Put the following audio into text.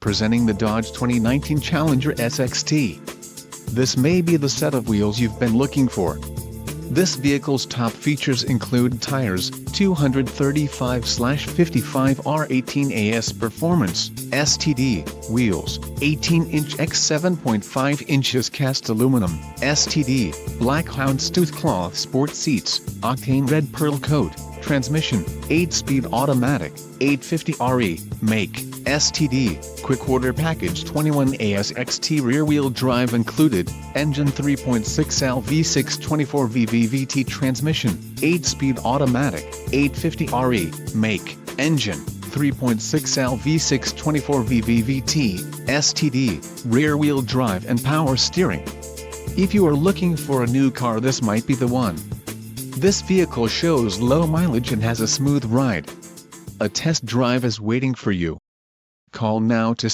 Presenting the Dodge 2019 Challenger SXT. This may be the set of wheels you've been looking for. This vehicle's top features include tires, 235/55 R18AS Performance, STD, wheels, 18-inch x 7.5 inches cast aluminum, STD, black houndstooth cloth sport seats, octane red pearl coat, transmission, 8-speed automatic, 850RE, make, STD, quick order package 21A SXT rear-wheel drive included, engine 3.6L V6 24V transmission, 8-speed automatic, 850RE, make, engine, 3.6L V6 24V STD, rear-wheel drive and power steering. If you are looking for a new car, this might be the one. This vehicle shows low mileage and has a smooth ride. A test drive is waiting for you. Call now to